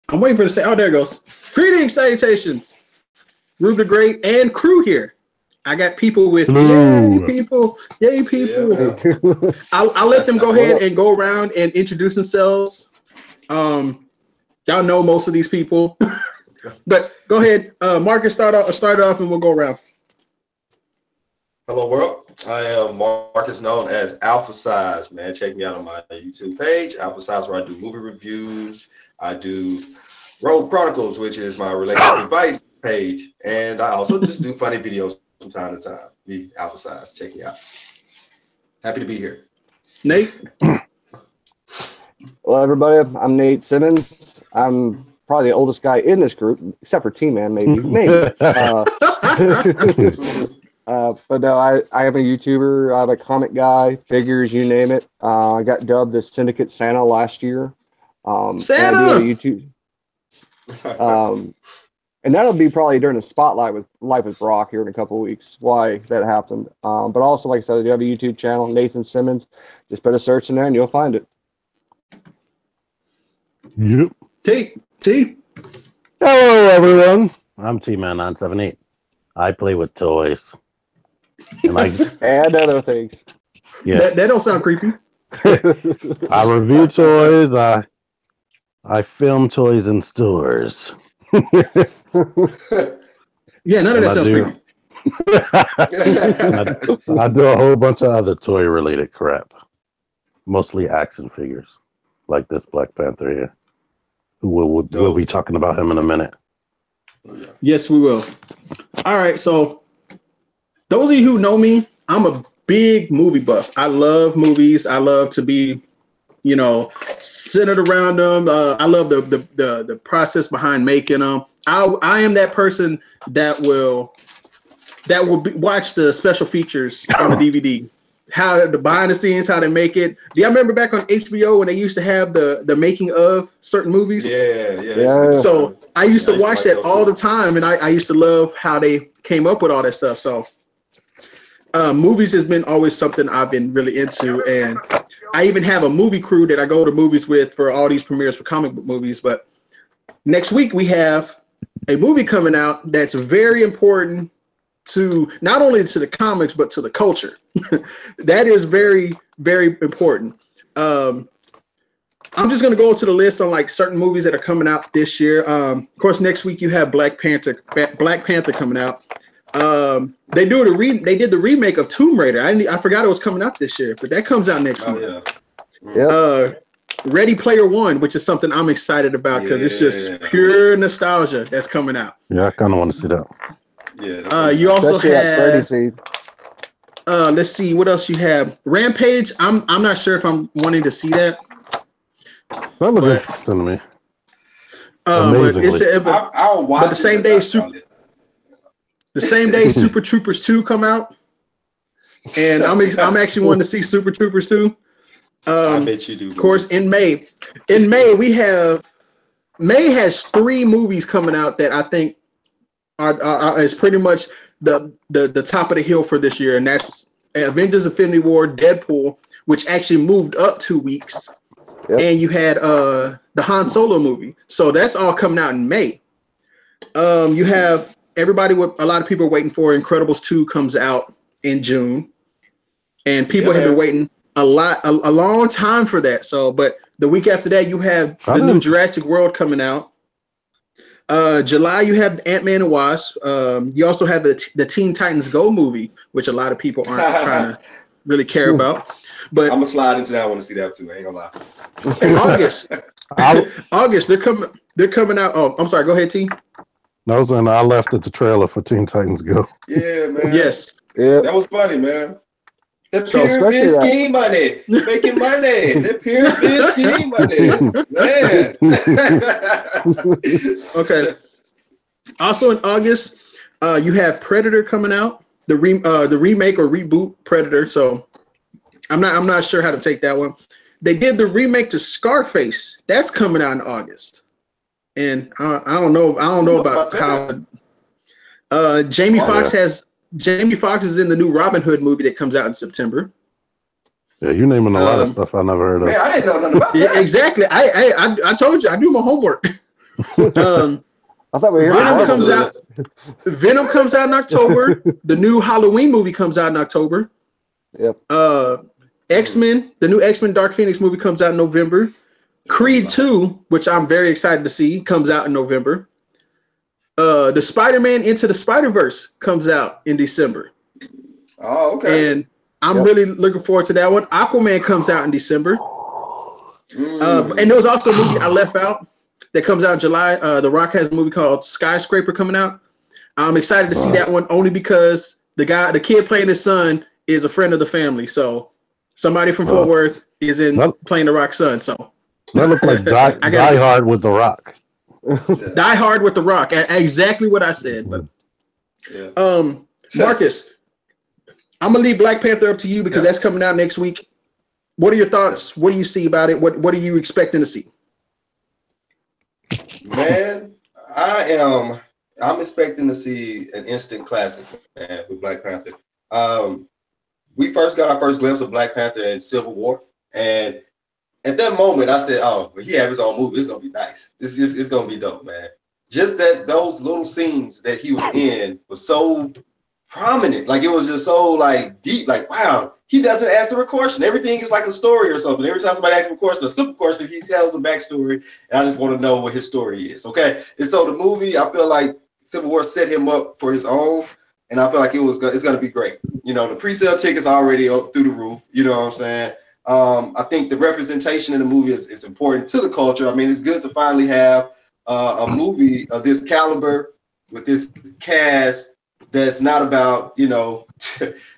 I'm waiting for it to say. Oh, there it goes. Greetings, salutations. Rube the Great and crew here. I got people with yay people. Yeah. I'll let them go ahead and go around and introduce themselves. Y'all know most of these people, but go ahead, Marcus. Start off, and we'll go around. Hello, world. I am Marcus, known as Alpha Size. Man, check me out on my YouTube page, Alpha Size, where I do movie reviews. I do Road Chronicles, which is my relationship advice page, and I also just do funny videos from time to time. Me, Alpha Size. Check me out. Happy to be here. Nate. Well, everybody, I'm Nate Simmons. I'm probably the oldest guy in this group, except for T-Man, maybe. But no, I am a YouTuber. I'm a comic guy, figures, you name it. I got dubbed the Syndicate Santa last year. Santa! And I do have a YouTube. And that'll be probably during the spotlight with Life with Brock here in a couple of weeks, why that happened. But also, like I said, I do have a YouTube channel, Nathan Simmons. Just put a search in there and you'll find it. Yep. T. Hello, everyone. I'm T-Man978. I play with toys. And other things. Yeah. That don't sound creepy. I review toys. I film toys in stores. Yeah, none of that sounds creepy. I do a whole bunch of other toy-related crap. Mostly action figures. Like this Black Panther here. We'll be talking about him in a minute. Yes, we will. All right, so those of you who know me, I'm a big movie buff. I love movies. I love to be, centered around them. I love the process behind making them. I am that person that will watch the special features on the DVD. How the behind the scenes, how they make it. Do y'all remember back on HBO when they used to have the making of certain movies? Yeah. So I used to watch that all the time, and I used to love how they came up with all that stuff. So movies has been always something I've been really into, and I even have a movie crew that I go to movies with for all these premieres for comic book movies. But next week we have a movie coming out that's very important to not only to the comics but to the culture. That is very, very important. I'm just gonna go into the list on like certain movies that are coming out this year. Of course, next week you have Black Panther coming out. They did the remake of Tomb Raider. I forgot it was coming out this year, but that comes out next month. Yeah. Ready Player One, which is something I'm excited about because it's just pure nostalgia that's coming out. Yeah, I kind of want to see that. Yeah. You also have. Scene. Let's see what else you have. Rampage. I'm not sure if I'm wanting to see that. That looks interesting to me. But it's I'll watch. But the same day, Super Troopers 2 come out, and I'm actually wanting to see Super Troopers 2. I bet you do. Of course, in May May has 3 movies coming out that I think is pretty much the top of the hill for this year, and that's Avengers: Infinity War, Deadpool, which actually moved up 2 weeks, and you had the Han Solo movie. So that's all coming out in May. You have a lot of people are waiting for Incredibles 2 comes out in June, and people have been waiting a long time for that. So, but the week after that, you have the new Jurassic World coming out. July, you have Ant-Man and Wasp. You also have the Teen Titans Go movie, which a lot of people aren't trying to really care about. But I'm gonna slide into that one to see that too. I ain't gonna lie. In August, they're coming out. Oh, I'm sorry. Go ahead, T. No, I left at the trailer for Teen Titans Go. Yeah, man. Yes. Yeah. That was funny, man. The pyramid scheme money, making money. The pyramid scheme money, man. Okay. Also in August, you have Predator coming out, the remake or reboot Predator. So I'm not sure how to take that one. They did the remake to Scarface. That's coming out in August, and I don't know about how. Jamie Foxx is in the new Robin Hood movie that comes out in September. Yeah, you're naming a lot of stuff I never heard of. Man, I didn't know nothing about that. Exactly. I told you I do my homework. I thought we were Venom here. comes out. Venom comes out in October. The new Halloween movie comes out in October. Yep. X-Men, the new X-Men Dark Phoenix movie comes out in November. Creed 2, which I'm very excited to see, comes out in November. The Spider-Man Into the Spider-Verse comes out in December. Oh, okay. And I'm really looking forward to that one. Aquaman comes out in December. And there was also a movie I left out that comes out in July. The Rock has a movie called Skyscraper coming out. I'm excited to see that one only because the kid playing his son is a friend of the family. So somebody from Fort Worth is playing the Rock's son. So that looked like Die Hard with the Rock. Die Hard with the Rock. Exactly what I said. But Marcus, I'm gonna leave Black Panther up to you because that's coming out next week. What are your thoughts? What do you see about it? What are you expecting to see? Man, I'm expecting to see an instant classic, man, with Black Panther. We first got our first glimpse of Black Panther in Civil War, and at that moment, I said, "Oh, when he have his own movie, it's gonna be nice. It's gonna be dope, man." Just those little scenes that he was in was so prominent, like it was just so like deep, like wow, he doesn't answer a question. Everything is like a story or something. Every time somebody asks him a question, a simple question, he tells a backstory, and I just want to know what his story is. Okay, and so the movie, I feel like Civil War set him up for his own, and I feel like it's gonna be great. You know, the pre-sale tickets are already up through the roof. You know what I'm saying? I think the representation in the movie is important to the culture. I mean, it's good to finally have a movie of this caliber with this cast that's not about, you know,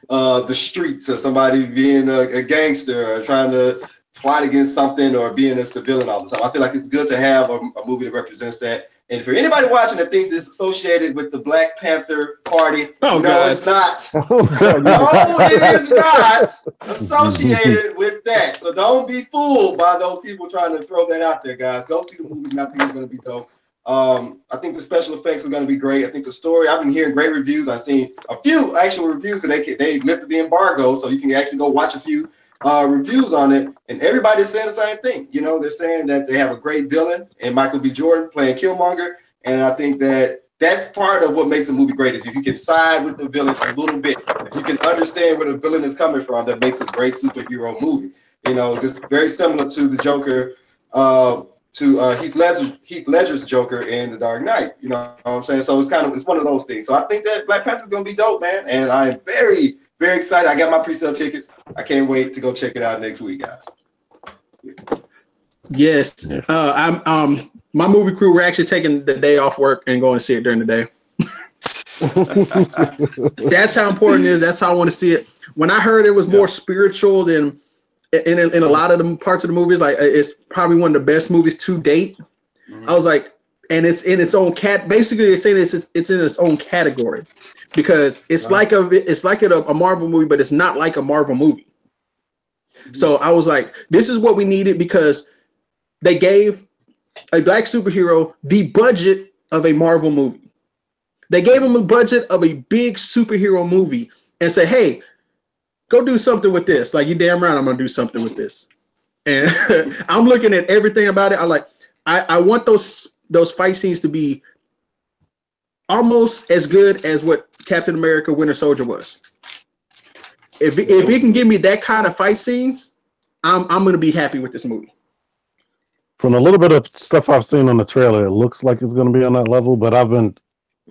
the streets or somebody being a gangster or trying to fight against something or being a civilian all the time. I feel like it's good to have a movie that represents that. And for anybody watching that thinks it's associated with the Black Panther Party, it's not. No, it is not associated with that. So don't be fooled by those people trying to throw that out there, guys. Go see the movie, and I think it's going to be dope. I think the special effects are going to be great. I think the story, I've been hearing great reviews. I've seen a few actual reviews because they lifted the embargo, so you can actually go watch a few reviews on it, and everybody's saying the same thing. You know, they're saying that they have a great villain and Michael B. Jordan playing Killmonger, and I think that that's part of what makes the movie great is if you can side with the villain a little bit, if you can understand where the villain is coming from, that makes a great superhero movie. You know, just very similar to the Joker, to Heath Ledger's Joker in The Dark Knight. You know what I'm saying? So it's one of those things. So I think that Black Panther's gonna be dope, man, and I'm very, very excited. I got my pre-sale tickets. I can't wait to go check it out next week, guys. Yes. My movie crew, we're actually taking the day off work and going to see it during the day. That's how important it is. That's how I want to see it. When I heard it was more spiritual than in a lot of the parts of the movies, like it's probably one of the best movies to date. I was like, and it's in its own basically they're saying it's in its own category because it's like a Marvel movie, but it's not like a Marvel movie. So I was like, this is what we needed because they gave a black superhero the budget of a Marvel movie. They gave him a budget of a big superhero movie and say, hey, go do something with this. Like, you damn right I'm gonna do something with this. And I'm looking at everything about it. I want those fight scenes to be almost as good as what Captain America Winter Soldier was. If he can give me that kind of fight scenes, I'm gonna be happy with this movie. From a little bit of stuff I've seen on the trailer, it looks like it's going to be on that level, but I've been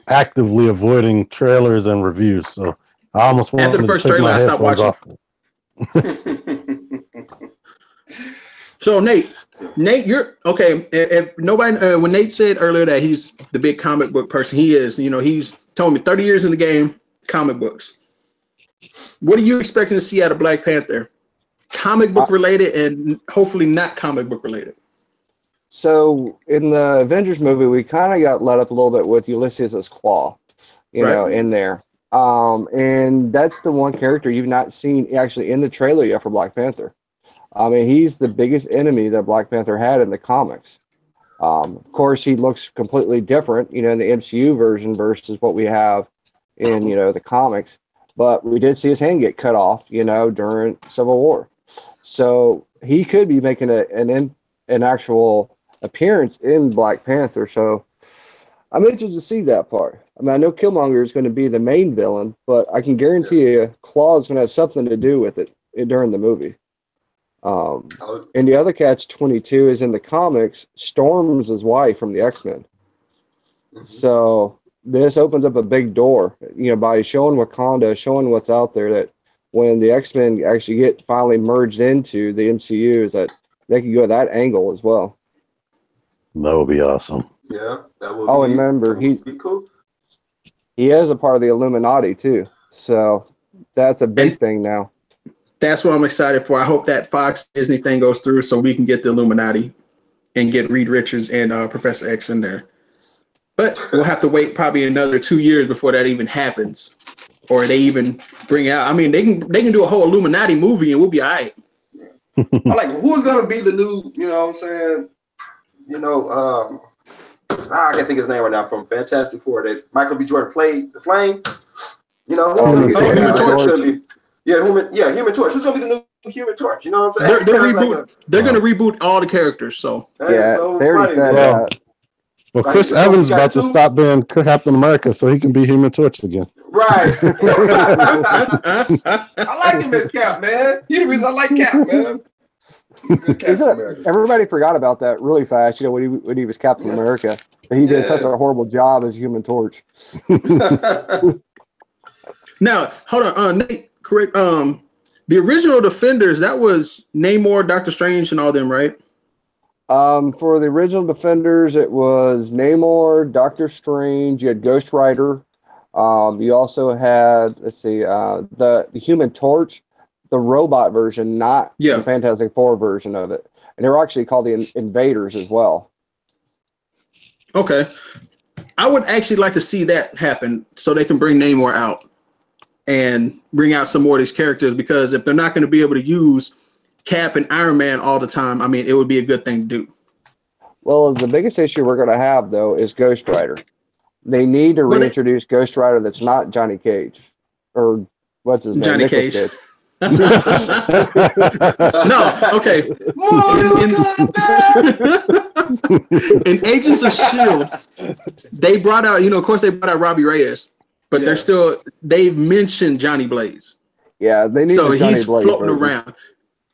actively avoiding trailers and reviews. So I almost want after the first trailer, I stopped watching. So Nate, you're okay. If nobody, when Nate said earlier that he's the big comic book person, he is. You know, he's told me 30 years in the game, comic books. What are you expecting to see out of Black Panther? Comic book related and hopefully not comic book related. So in the Avengers movie, we kind of got let up a little bit with Ulysses' claw, you know, in there. And that's the one character you've not seen actually in the trailer yet for Black Panther. I mean, he's the biggest enemy that Black Panther had in the comics. Of course, he looks completely different, you know, in the MCU version versus what we have in, you know, the comics. But we did see his hand get cut off, you know, during Civil War. So he could be making an actual appearance in Black Panther. So I'm interested to see that part. I mean, I know Killmonger is going to be the main villain, but I can guarantee you Claw is going to have something to do with it during the movie. And the other catch-22 is in the comics, Storm's his wife from the X-Men. So this opens up a big door, by showing Wakanda, showing what's out there, that when the X-Men actually get finally merged into the MCU, is that they can go that angle as well. That would be awesome. Yeah, that would. Oh, and remember, be cool. He is a part of the Illuminati too, so that's a big thing now. That's what I'm excited for. I hope that Fox Disney thing goes through so we can get the Illuminati and get Reed Richards and Professor X in there. But we'll have to wait probably another 2 years before that even happens, or they even bring out. I mean, they can do a whole Illuminati movie and we'll be all right. I like, who's gonna be the new? You know what I'm saying? I can't think his name right now from Fantastic Four. That Michael B. Jordan played the Flame. Human Torch. Human Torch. Who's gonna be the new Human Torch? You know what I'm saying? They're gonna reboot all the characters. So yeah, so they already said that. Well, Chris Evans is about to stop being Captain America, so he can be Human Torch again. Right. I like him as Cap, man. He's the reason I like Cap, man. Everybody forgot about that really fast. When he was Captain America, he did such a horrible job as Human Torch. Now, hold on, Nate. Correct. The original Defenders, that was Namor, Doctor Strange, and all them, right? For the original Defenders, it was Namor, Doctor Strange. You had Ghost Rider. You also had the Human Torch. The robot version, not the Fantastic Four version of it. And they were actually called the Invaders as well. Okay. I would actually like to see that happen so they can bring Namor out and bring out some more of these characters, because if they're not going to be able to use Cap and Iron Man all the time, I mean, it would be a good thing to do. Well, the biggest issue we're going to have, though, is Ghost Rider. They need to reintroduce Ghost Rider that's not Johnny Cage. Or what's his name? Johnny Cage. No, okay. In Agents of S.H.I.E.L.D., they brought out, of course they brought out Robbie Reyes, but they've mentioned Johnny Blaze. Yeah, they need so Johnny he's Blaze floating version. around.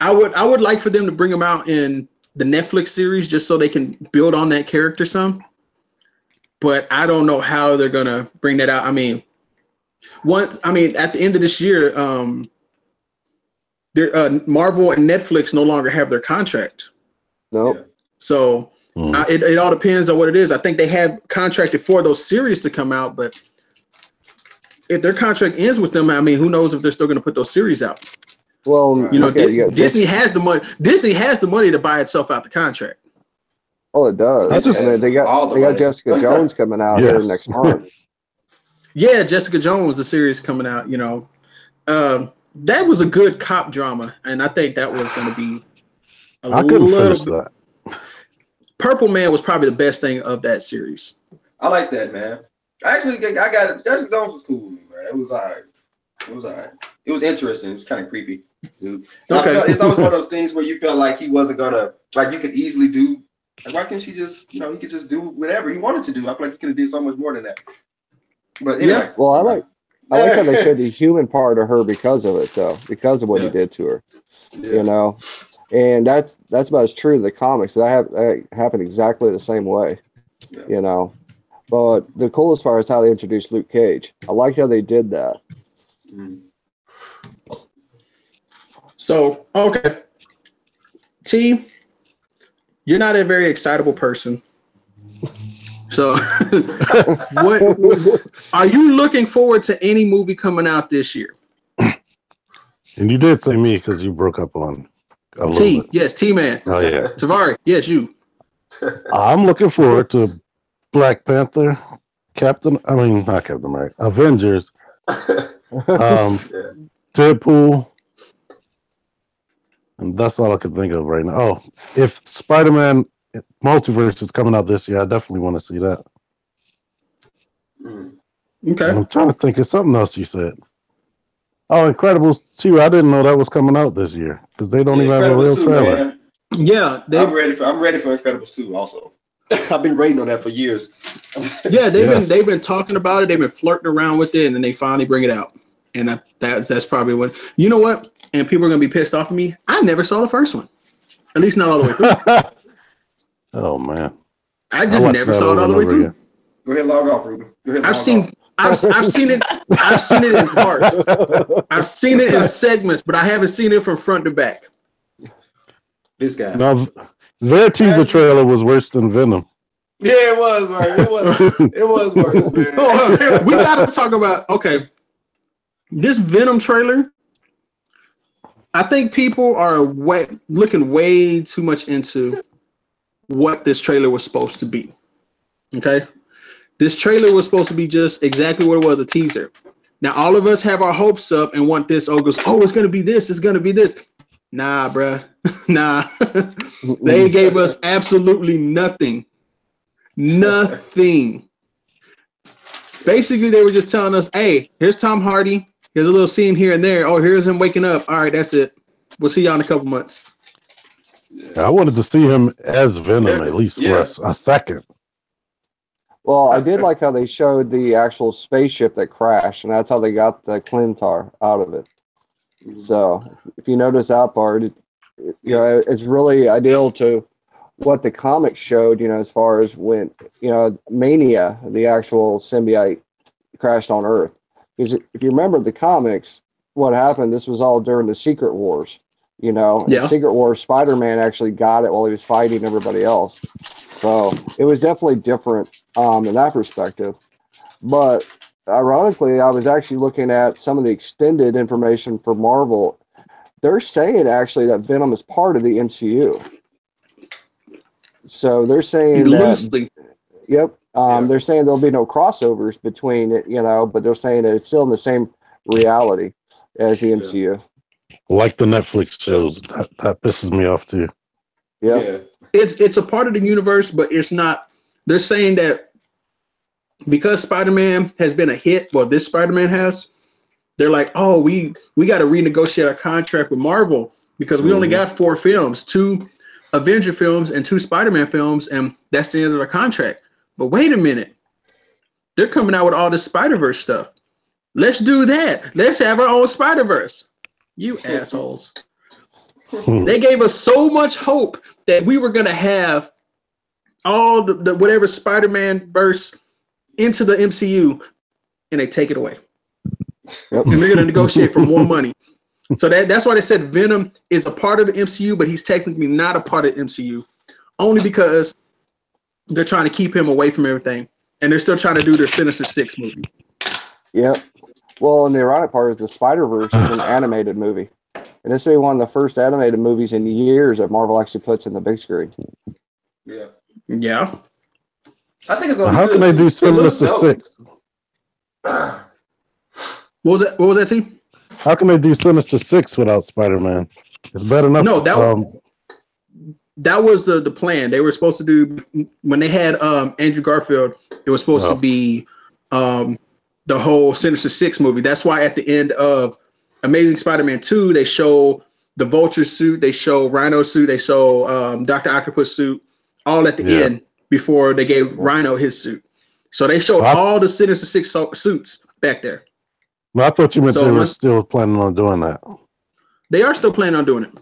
I would like for them to bring him out in the Netflix series just so they can build on that character some. But I don't know how they're gonna bring that out. I mean, at the end of this year, Marvel and Netflix no longer have their contract. Nope. So it all depends on what it is. I think they have contracted for those series to come out, but if their contract ends with them, I mean, who knows if they're still going to put those series out? Well, Disney has the money. Disney has the money to buy itself out the contract. Oh, it does. They got Jessica Jones coming out here next month. Yeah, Jessica Jones, the series coming out. That was a good cop drama, and I think that was going to be I couldn't finish that. Purple Man was probably the best thing of that series. I like that, man. Actually, I got it. Jessica Jones was cool with me, man. It was all right. It was interesting. It was kind of creepy, dude. Okay. It's always one of those things where you felt like he wasn't gonna, like, you could easily do. Like, why can't she just, he could just do whatever he wanted to do? I feel like he could have did so much more than that. But anyway. Well, I like how they showed the human part of her because of it, though, because of what he did to her. And that's about as true to the comics. That happened exactly the same way, But the coolest part is how they introduced Luke Cage. I like how they did that. So, okay. T, you're not a very excitable person. So, what are you looking forward to any movie coming out this year? And you did say me because you broke up on a T. bit. Yes, T-Man. Oh, yeah. Tavare. Yes, you. I'm looking forward to Black Panther, not Captain America, Avengers, Deadpool, and that's all I can think of right now. Oh, if Spider-Man Multiverse is coming out this year, I definitely want to see that. Okay. And I'm trying to think of something else you said. Oh, Incredibles 2. I didn't know that was coming out this year because they don't even have a real trailer. Yeah, I'm ready for Incredibles 2 also. I've been waiting on that for years. Yeah, they've been talking about it. They've been flirting around with it, and then they finally bring it out. And that's probably what you know what. And people are gonna be pissed off at me. I never saw the first one, at least not all the way through. Oh man, I just never saw it all the way through. Again. Go ahead, log off, Ruben. I've seen it. I've seen it in parts. I've seen it in segments, but I haven't seen it from front to back. This guy. No, their teaser trailer was worse than Venom. Yeah, it was, man. It was worse, man. We gotta talk about this Venom trailer. I think people are looking way too much into what this trailer was supposed to be. Okay, this trailer was supposed to be just exactly what it was, a teaser. Now all of us have our hopes up and want this. It's gonna be this. It's gonna be this. Nah, bruh. Nah. They gave us absolutely nothing. Nothing. Basically, they were just telling us, hey, here's Tom Hardy. Here's a little scene here and there. Oh, here's him waking up. All right, that's it. We'll see y'all in a couple months. I wanted to see him as Venom at least for a second. Well, I did like how they showed the actual spaceship that crashed, and that's how they got the Clintar out of it. So, if you notice that part, it's really ideal to what the comics showed, as far as when, Mania, the actual symbiote, crashed on Earth. Because if you remember the comics, what happened, this was all during the Secret Wars, The Secret Wars, Spider-Man actually got it while he was fighting everybody else. So it was definitely different in that perspective. But ironically, I was actually looking at some of the extended information for Marvel. They're saying actually that Venom is part of the MCU. So they're saying that, they're saying there'll be no crossovers between it, but they're saying that it's still in the same reality as the MCU. Like the Netflix shows, that pisses me off too. Yeah. It's a part of the universe, but it's not. They're saying that because Spider-Man has been a hit, this Spider-Man has, they're like, oh, we got to renegotiate our contract with Marvel because we only got 4 films, 2 Avenger films and 2 Spider-Man films, and that's the end of the contract. But wait a minute. They're coming out with all this Spider-Verse stuff. Let's do that. Let's have our own Spider-Verse. You assholes. They gave us so much hope that we were going to have all the whatever Spider-Man verse into the MCU, and they take it away. Yep. And they're going to negotiate for more money. So that's why they said Venom is a part of the MCU, but he's technically not a part of the MCU, only because they're trying to keep him away from everything, and they're still trying to do their Sinister Six movie. Yep. Well, and the ironic part is the Spider-Verse is an animated movie. And this is one of the first animated movies in years that Marvel actually puts in the big screen. Yeah. Yeah. I think it's going to be How good. Can they do Sinister Six? What was that, team? How can they do Sinister Six without Spider-Man? It's better enough. No, that was the plan. They were supposed to do, when they had Andrew Garfield, it was supposed to be the whole Sinister Six movie. That's why at the end of Amazing Spider-Man 2, they show the Vulture suit, they show Rhino suit, they show Dr. Octopus suit, all at the end before they gave Rhino his suit. So they showed all the Sinister Six suits back there. Well, I thought you meant they were still planning on doing that. They are still planning on doing it.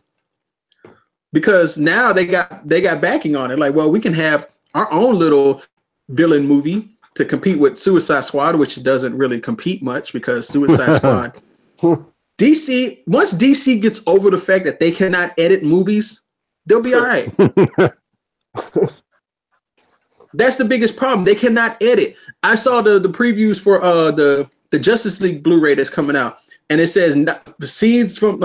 Because now they got backing on it. Like, well, we can have our own little villain movie to compete with Suicide Squad, which doesn't really compete much because Suicide Squad. DC, once DC gets over the fact that they cannot edit movies, they'll be all right. That's the biggest problem. They cannot edit. I saw the previews for the Justice League Blu-ray that's coming out, and it says the scenes from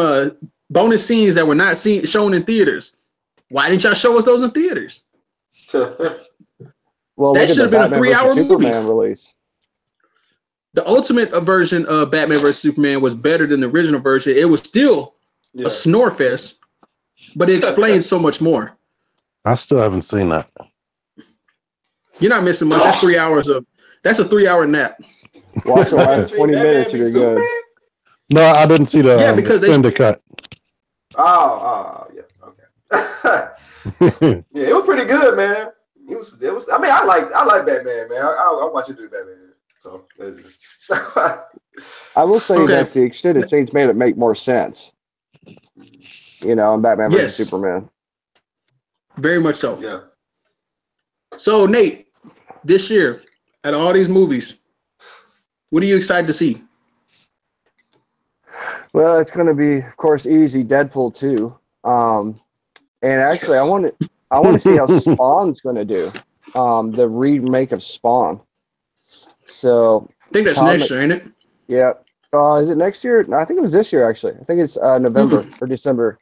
bonus scenes that were not shown in theaters. Why didn't y'all show us those in theaters? Well, that should have been a 3-hour movie release. The ultimate version of Batman vs. Superman was better than the original version. It was still a snore fest, but it explains so much more. I still haven't seen that. You're not missing much. That's 3 hours that's a 3-hour nap. Watch the last 20 minutes and you're good. No, I didn't see the extended cut. Oh, yeah. Okay. Yeah, it was pretty good, man. It was. I mean, I like Batman, man. I watch you do Batman. So. I will say that the extended scenes made it make more sense. You know, in Batman vs Superman. Very much so. Yeah. So Nate, this year, out of all these movies, what are you excited to see? Well, it's going to be, of course, easy. Deadpool 2. And actually, I want to see how Spawn's going to do. The remake of Spawn. So I think that's next year, ain't it? Yeah. Is it next year? No, I think it was this year, actually. I think it's November or December.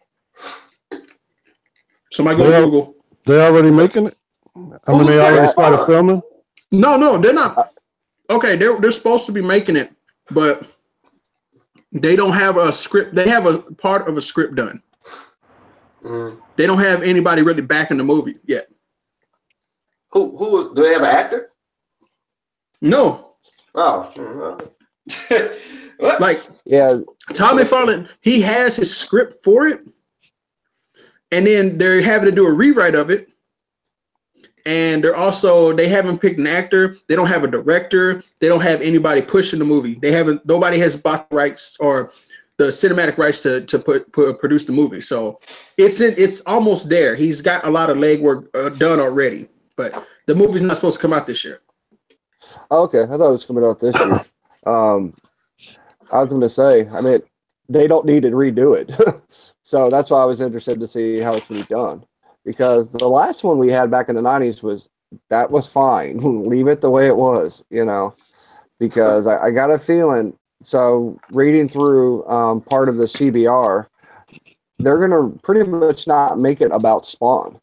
Somebody go to Google. They're already making it? I mean, they already started filming? No, they're not. Okay, they're supposed to be making it, but they don't have a script. They have a part of a script done. They don't have anybody really backing the movie yet. Do they have an actor? No. Oh. Tommy McFarlane, he has his script for it, and then they're having to do a rewrite of it. And they haven't picked an actor. They don't have a director. They don't have anybody pushing the movie. Nobody has bought the rights or the cinematic rights to produce the movie. So it's almost there. He's got a lot of legwork done already, but the movie's not supposed to come out this year. Okay, I thought it was coming out this year. I was going to say, I mean, they don't need to redo it. So that's why I was interested to see how it's going to be done. Because the last one we had back in the 90s was fine. Leave it the way it was, you know, because I got a feeling. So reading through part of the CBR, they're going to pretty much not make it about Spawn.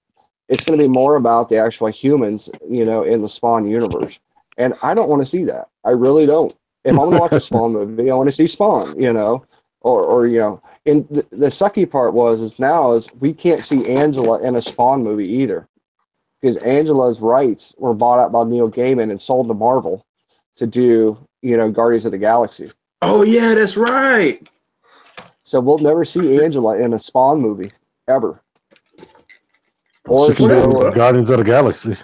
It's going to be more about the actual humans, you know, in the Spawn universe. And I don't want to see that. I really don't. If I'm going to watch a Spawn movie, I want to see Spawn, you know, or you know. And the sucky part is we can't see Angela in a Spawn movie either, because Angela's rights were bought out by Neil Gaiman and sold to Marvel to do, you know, Guardians of the Galaxy. Oh yeah, that's right. So we'll never see Angela in a Spawn movie ever. Or she can be Guardians of the Galaxy.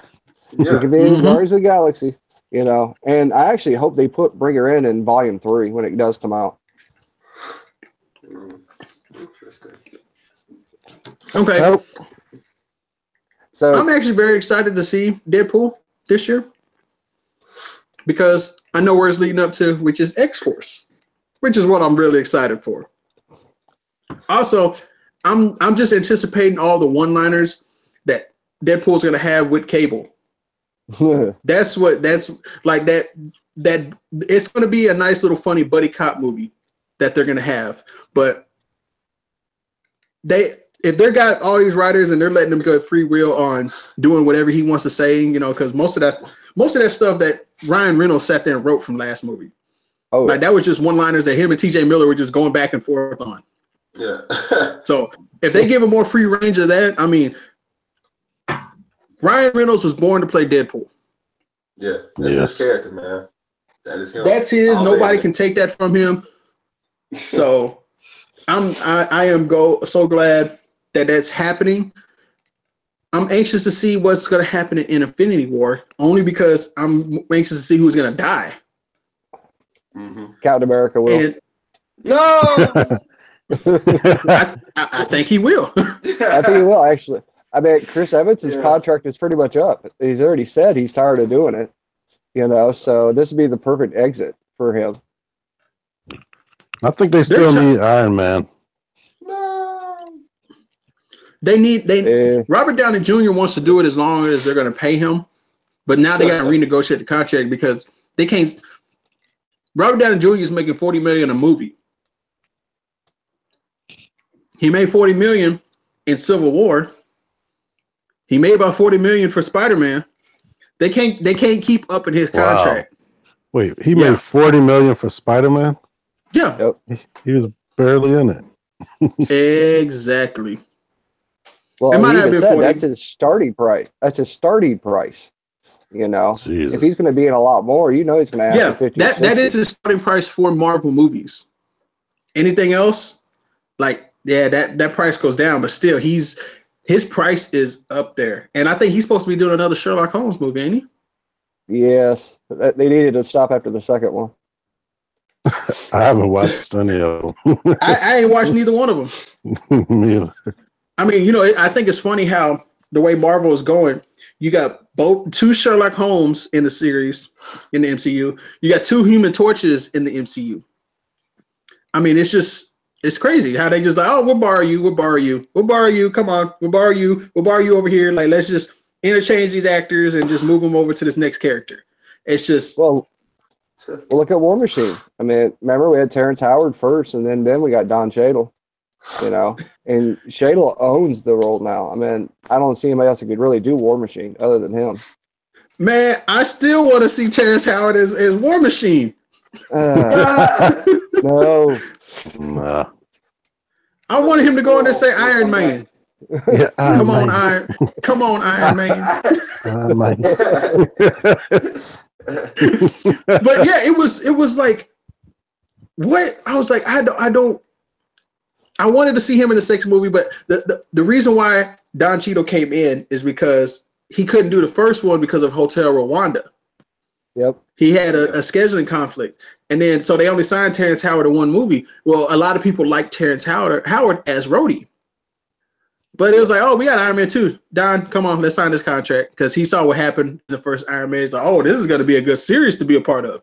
She can be in Guardians of the Galaxy, you know. And I actually hope they bring her in Volume 3 when it does come out. Okay. Nope. So I'm actually very excited to see Deadpool this year because I know where it's leading up to, which is X-Force, which is what I'm really excited for. Also, I'm just anticipating all the one-liners that Deadpool's gonna have with Cable. That's like that it's gonna be a nice little funny buddy cop movie that they're gonna have, but if they got all these writers and they're letting them go free will on doing whatever he wants to say, you know, because most of that stuff that Ryan Reynolds sat there and wrote from last movie, like that was just one-liners that him and T.J. Miller were just going back and forth on. Yeah. So if they give him more free range of that, I mean, Ryan Reynolds was born to play Deadpool. Yeah, that's his character, man. That is him. That's his. Nobody can take that from him. So I am so glad that that's happening. I'm anxious to see what's going to happen in Infinity War, only because I'm anxious to see who's going to die. Captain America will. No! I think he will. I think he will, actually. I mean, Chris Evans' contract is pretty much up. He's already said he's tired of doing it, you know, so this would be the perfect exit for him. I think they still need Iron Man. Robert Downey Jr. wants to do it as long as they're going to pay him, but now they got to renegotiate the contract because they can't. Robert Downey Jr. is making $40 million a movie. He made $40 million in Civil War. He made about $40 million for Spider-Man. They can't keep up in his contract. Wait, he made $40 million for Spider-Man? Yeah. Yep. He was barely in it. Well, Exactly. it might have been 40. That's his starting price. That's his starting price. You know, Jesus. If he's going to be in a lot more, you know, he's going to ask for 50. That is his starting price for Marvel movies. Anything else, like that price goes down, but still, he's his price is up there, and I think he's supposed to be doing another Sherlock Holmes movie, ain't he? Yes, they needed to stop after the second one. I haven't watched any of them. I ain't watched neither one of them. Me either. I mean, you know, I think it's funny how the way Marvel is going. You got two Sherlock Holmes in the series in the MCU. You got 2 Human Torches in the MCU. I mean, it's crazy how they just like, oh, we'll borrow you, come on, we'll borrow you over here. Like, let's just interchange these actors and just move them over to this next character. It's just well, look at War Machine. I mean, remember we had Terrence Howard first, and then we got Don Cheadle. You know, and Cheadle owns the role now. I mean, I don't see anybody else that could really do War Machine other than him. Man, I still want to see Terrence Howard as War Machine. No. Nah. I wanted him to go in there and say Iron Man. Yeah, Come on, Iron Man. But yeah, it was like, what? I was like, I wanted to see him in the sixth movie, but the reason why Don Cheadle came in is because he couldn't do the first one because of Hotel Rwanda. Yep. He had a scheduling conflict. And then, so they only signed Terrence Howard in one movie. Well, a lot of people like Terrence Howard as Rhodey. But it was like, oh, we got Iron Man 2. Don, come on, let's sign this contract. Because he saw what happened in the first Iron Man. He's like, oh, this is going to be a good series to be a part of.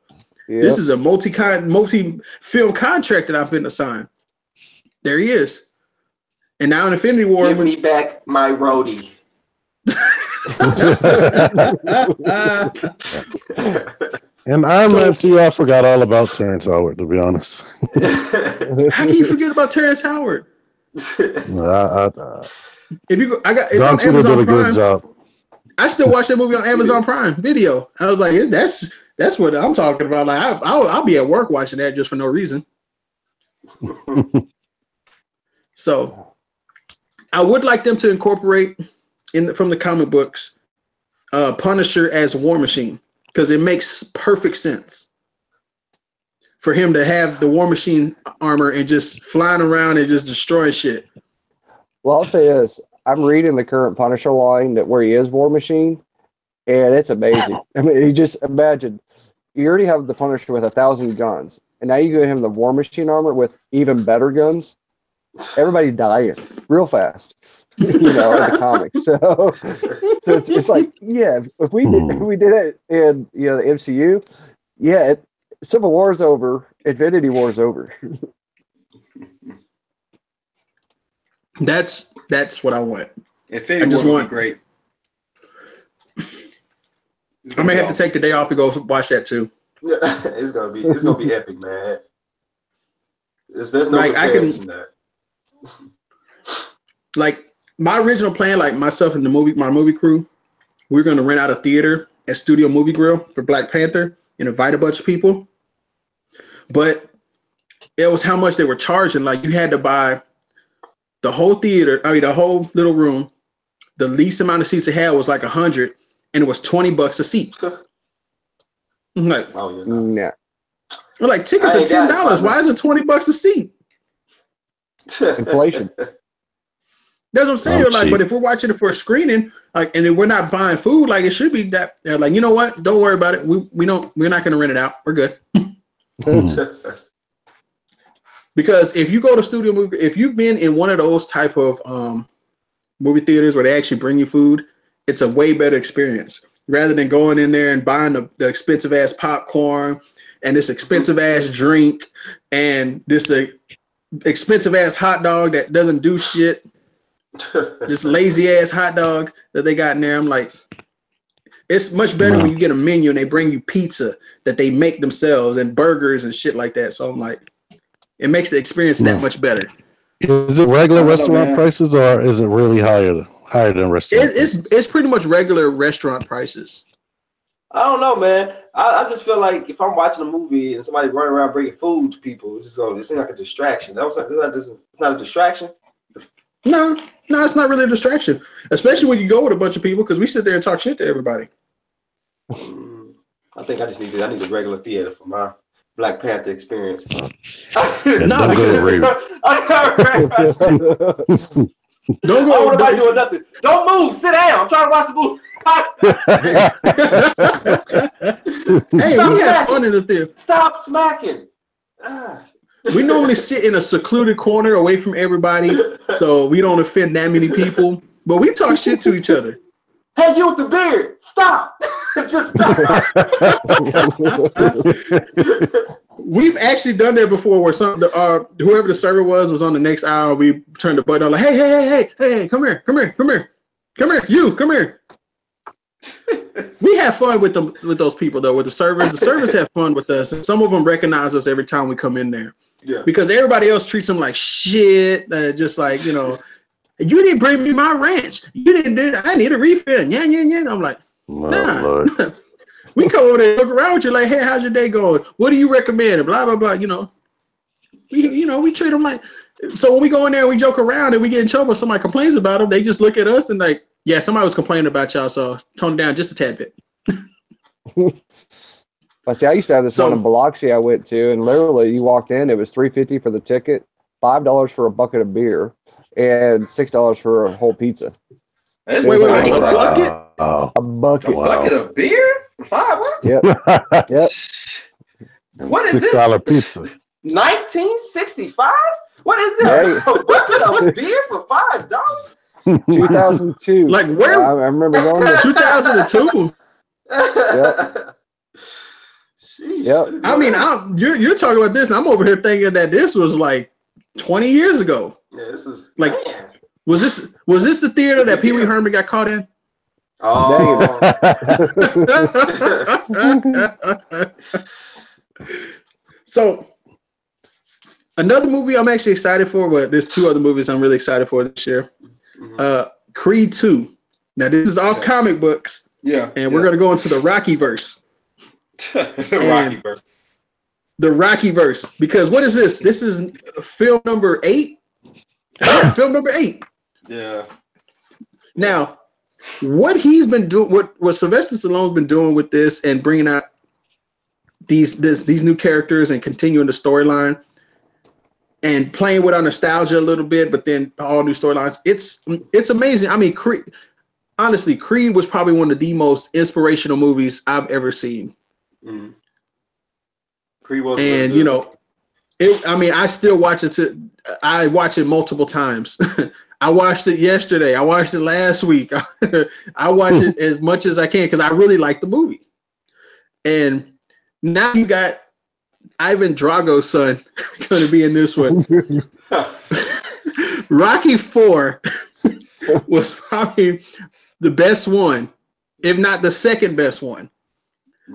Yep. This is a multi-film contract that I've been assigned. There he is. And now in Infinity War. Give me back my Rhodey. And Iron Man 2, I forgot all about Terrence Howard, to be honest. How can you forget about Terrence Howard? If you go, it's Don on Cheadle Amazon did a Prime. good job. I still watch that movie on Amazon Prime Video. I was like, that's what I'm talking about. Like, I'll be at work watching that just for no reason. So, I would like them to incorporate from the comic books, Punisher as War Machine, because it makes perfect sense for him to have the War Machine armor and just flying around and just destroying shit. Well, I'll say this. I'm reading the current Punisher line where he is War Machine, and it's amazing. I mean, you just imagine, you already have the Punisher with 1,000 guns, and now you give him the War Machine armor with even better guns. Everybody's dying real fast, you know, in the comics. So it's like, yeah, if we did it in, you know, the MCU, yeah, Civil War's over, Infinity War's over. That's what I want. Infinity War would be great. I may have to take the day off to go watch that too. It's gonna be epic, man. There's no comparison to that. Like my original plan, like myself and my movie crew, we're gonna rent out a theater at Studio Movie Grill for Black Panther and invite a bunch of people. But it was how much they were charging. Like you had to buy the whole theater, the whole little room. The least amount of seats it had was like 100, and it was $20 a seat. I'm like, oh, yeah. I'm like, tickets are $10. Why is it $20 a seat? Inflation. That's what I'm saying. Like, but if we're watching it for a screening, like, and if we're not buying food, like it should be that. They're like, you know what? Don't worry about it. We're not going to rent it out. We're good. Because if you go to Studio Movie, if you've been in one of those type of movie theaters where they actually bring you food, it's a way better experience rather than going in there and buying the expensive ass popcorn and this expensive ass drink and this expensive ass hot dog that doesn't do shit. This lazy ass hot dog that they got in there. I'm like, it's much better when you get a menu and they bring you pizza that they make themselves and burgers and shit like that. So I'm like, it makes the experience that much better. Is it regular restaurant prices or is it really higher than restaurant? It's pretty much regular restaurant prices. I don't know, man. I just feel like if I'm watching a movie and somebody running around bringing food to people, it seems like a distraction. It's not a distraction. No, it's not really a distraction, especially when you go with a bunch of people because we sit there and talk shit to everybody. I think I need a regular theater for my Black Panther experience. Don't I don't want nobody doing nothing. Don't move. Sit down. I'm trying to watch the movie. Hey, we have fun in the theater. Stop smacking. We normally sit in a secluded corner away from everybody, so we don't offend that many people. But we talk shit to each other. Hey, you with the beard, stop. Just stop. We've actually done that before where whoever the server was on the next aisle. We turned the button on like, hey, come here, you, come here. We have fun with those people though, with the servers. The servers have fun with us, and some of them recognize us every time we come in there. Yeah. Because everybody else treats them like shit, just like, you didn't bring me my ranch. You didn't do that. I need a refill. Yeah. I'm like, nah. We come over there and look around with you like, hey, how's your day going? What do you recommend? And blah, blah, blah. We treat them like, so when we go in there and we joke around and we get in trouble, somebody complains about them, they just look at us and like, yeah, somebody was complaining about y'all, so tone it down just a tad bit. I used to have this one in Biloxi I went to, and literally you walked in, it was $3.50 for the ticket, $5 for a bucket of beer, and $6 for a whole pizza. That's wait, a bucket? A bucket. A bucket of beer for $5? Yep. What is this? $6 pizza. 1965? What is this? Hey. A bucket of beer for $5? 2002. Like where? I remember going to 2002. Yep. Yep. I mean, you're talking about this. I'm over here thinking that this was like 20 years ago. Yeah, this is like, man. Was this the theater that Pee Wee Herman got caught in? Oh. So another movie I'm actually excited for, but there's two other movies I'm really excited for this year. Mm-hmm. Creed 2. Now this is all comic books. Yeah. And we're gonna go into the Rocky verse. The Rocky verse. Because what is this? This is film number 8. Yeah, film number 8. Yeah. Now, what he's been doing, what Sylvester Stallone's been doing with this and bringing out these new characters and continuing the storyline and playing with our nostalgia a little bit, but then all new storylines. It's amazing. I mean, Creed was probably one of the most inspirational movies I've ever seen. Mm. Creed was, and I still watch it. I watch it multiple times. I watched it yesterday. I watched it last week. I watch it as much as I can because I really like the movie. And now you got Ivan Drago's son going to be in this one. Rocky 4 was probably the best one, if not the second best one,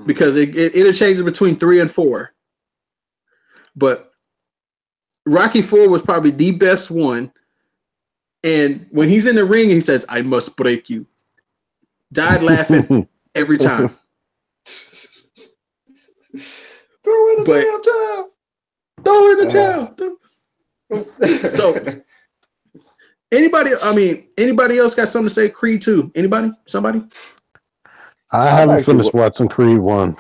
because it interchanges between 3 and 4. But Rocky 4 was probably the best one. And when he's in the ring, he says, "I must break you." Died laughing every time. Throw in the towel. Throw in the towel. So, anybody else got something to say? Creed 2. Anybody? Somebody? I haven't finished watching Creed 1.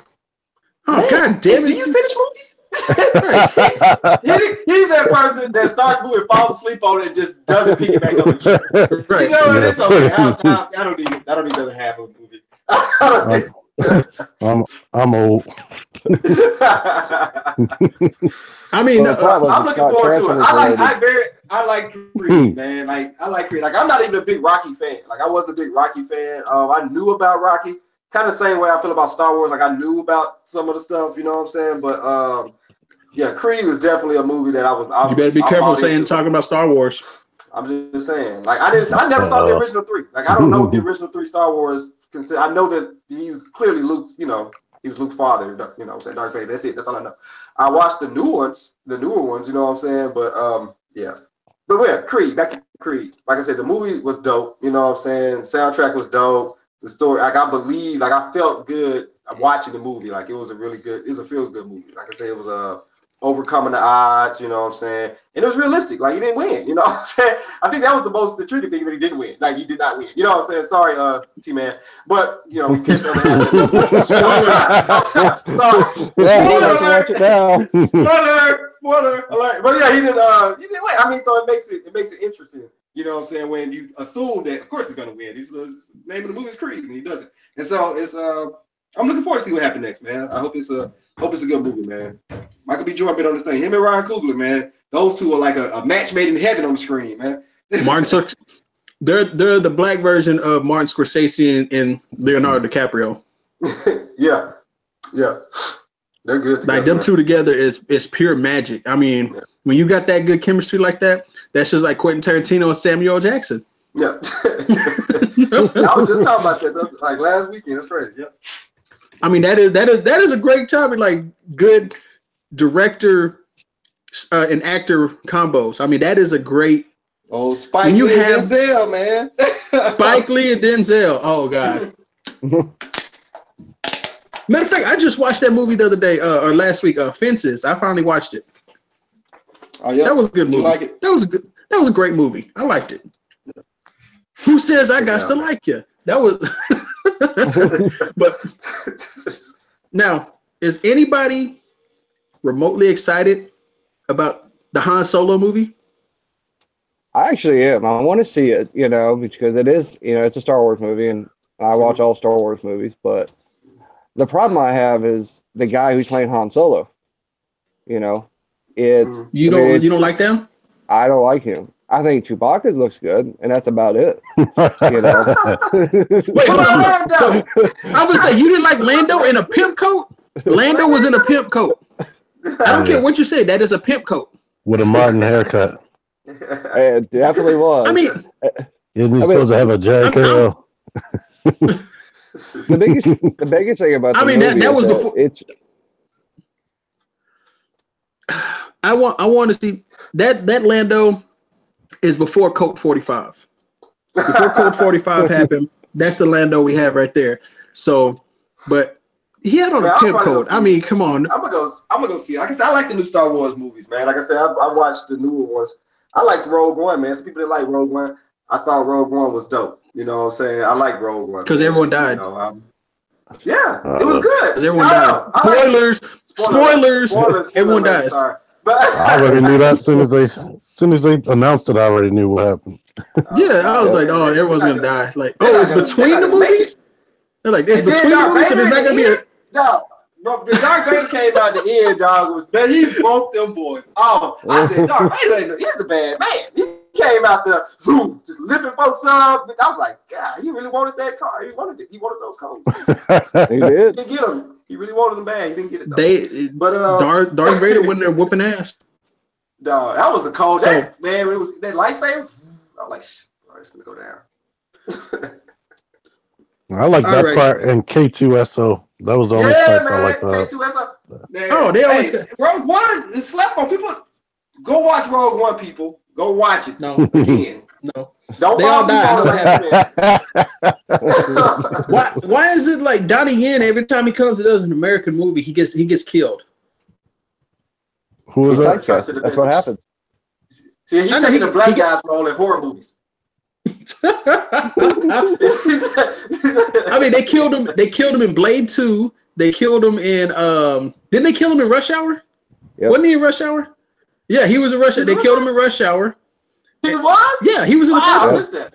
Oh, man, God damn it. Do you finish movies? He's that person that starts moving, falls asleep on it, and just doesn't pick it back up again. Right. You know what? It's okay. I don't need the half of the movie. I'm old. I mean, I'm looking forward to it. I like Creed, man. I like Creed. Like, I'm not even a big Rocky fan. Like, I wasn't a big Rocky fan. I knew about Rocky. Kind of the same way I feel about Star Wars. Like, I knew about some of the stuff, you know what I'm saying? But yeah, Creed was definitely a movie that I was. You better be careful talking about Star Wars. I'm just saying. Like, I never saw the original 3. Like, I don't know what the original 3 Star Wars consider. I know that he was clearly Luke's. You know, he was Luke's father. You know what I'm saying? Darth Vader. That's it. That's all I know. I watched the newer ones. You know what I'm saying? But yeah. But yeah, Creed. Back to Creed. Like I said, the movie was dope. You know what I'm saying? Soundtrack was dope. The story, like, I felt good watching the movie. Like, it was a feel-good movie. Like I said, it was overcoming the odds, you know what I'm saying? And it was realistic. Like, he didn't win, you know what I'm saying? I think that was the most intriguing thing, that he didn't win. Like, he did not win. You know what I'm saying? Sorry, T-Man. But, you know, we catch the other Sorry. Spoiler alert. But yeah, he didn't win. I mean, so it makes it interesting. You know what I'm saying? When you assume that, of course, he's gonna win. He's the name of the movie is Creed, and he doesn't. And so it's I'm looking forward to see what happens next, man. I hope it's a good movie, man. Michael B. Jordan been on this thing. Him and Ryan Coogler, man. Those two are like a match made in heaven on the screen, man. They're the black version of Martin Scorsese and Leonardo DiCaprio. Yeah. They're good together. Like them two together is pure magic. I mean, when you got that good chemistry like that, that's just like Quentin Tarantino and Samuel L. Jackson. Yeah. I was just talking about that like last weekend. That's crazy. Yeah. I mean, that is a great topic. Like good director and actor combos. I mean, that is a great. Oh, Spike Lee and Denzel, man. Spike Lee and Denzel. Oh God. Matter of fact, I just watched that movie the other day or last week. Fences. I finally watched it. Oh yeah, that was a good movie. You like it? That was a great movie. I liked it. Yeah. Who says I got to like you? That was. But now, is anybody remotely excited about the Han Solo movie? I actually am. I want to see it, because it is, it's a Star Wars movie, and I watch all Star Wars movies. But the problem I have is the guy who's playing Han Solo. You don't like them? I don't like him. I think Chewbacca looks good, and that's about it. Wait, hold on. I would say you didn't like Lando in a pimp coat. Lando was in a pimp coat. I don't care what you say. That is a pimp coat with a Martin haircut. It definitely was. I mean, isn't he supposed to have a jacket? The biggest thing about that was before. I want to see that Lando is before Colt 45. Before Colt 45 happened, that's the Lando we have right there. So, but he had on a pimp coat. I mean, come on. I'm gonna go see it. Like I said, I like the new Star Wars movies, man. Like I said, I watched the newer ones. I liked Rogue One, man. Some people that like Rogue One, I thought Rogue One was dope. You know what I'm saying? I like Rogue One. Because everyone died. It was good. Because everyone died. Spoilers. Everyone died. Sorry. I already knew that as soon as they announced it. I already knew what happened. I was like, oh, everyone's gonna die. Like, it's between the movies. They're like, it's between the movies, so there's not gonna be a. Dog, the Darth Vader came out at the end, dog. He broke them boys. Oh, I said, Darth Vader, he's a bad man. He came out there, boom, just lifting folks up. I was like, God, he really wanted that car. He wanted those cars. He did. He didn't get them. He really wanted them bad. He didn't get it though. Darth Vader went there whooping ass. Dog, that was a cold day, man. It was that lightsaber. I was like, all right, it's gonna go down. I like that part in K2SO. That was the only part I like that. K2SO. They always Rogue One is slept on. People go watch Rogue One, people. Go watch it. No. Again. No. Don't fall asleep on it. Why is it like Donnie Yen, every time he comes and does an American movie, he gets killed? Who is that? That's what happened. See, he's taking the black guys role in horror movies. I mean, they killed him. They killed him in Blade 2. They killed him in. Didn't they kill him in Rush Hour? Yep. Wasn't he in Rush Hour? Yeah, he was in Rush Hour. They killed him in Rush Hour. He was? Yeah, he was in the first one. I missed that.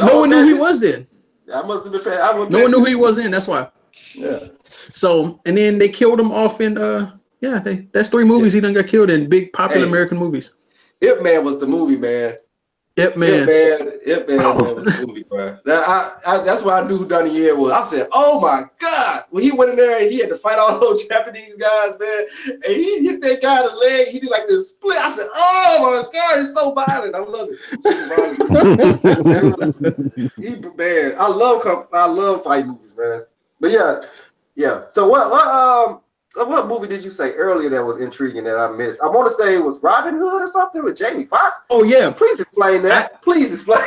No one knew who he was then. I must have been fan. No one knew who he was then. That's why. Yeah. So, and then they killed him off in. That's 3 movies he done got killed in, big popular American movies. Ip Man was the movie, man. Ip Man was the movie, bro. That's why I knew who Donnie Yen was. I said, "Oh my God!" When he went in there and he had to fight all those Japanese guys, man, and he hit that guy in the leg, he did like this split. I said, "Oh my God, it's so violent." I love it. I love fight movies, man. But yeah. So what movie did you say earlier that was intriguing that I missed? I want to say it was Robin Hood or something with Jamie Foxx. Oh yeah. Please explain that. Please explain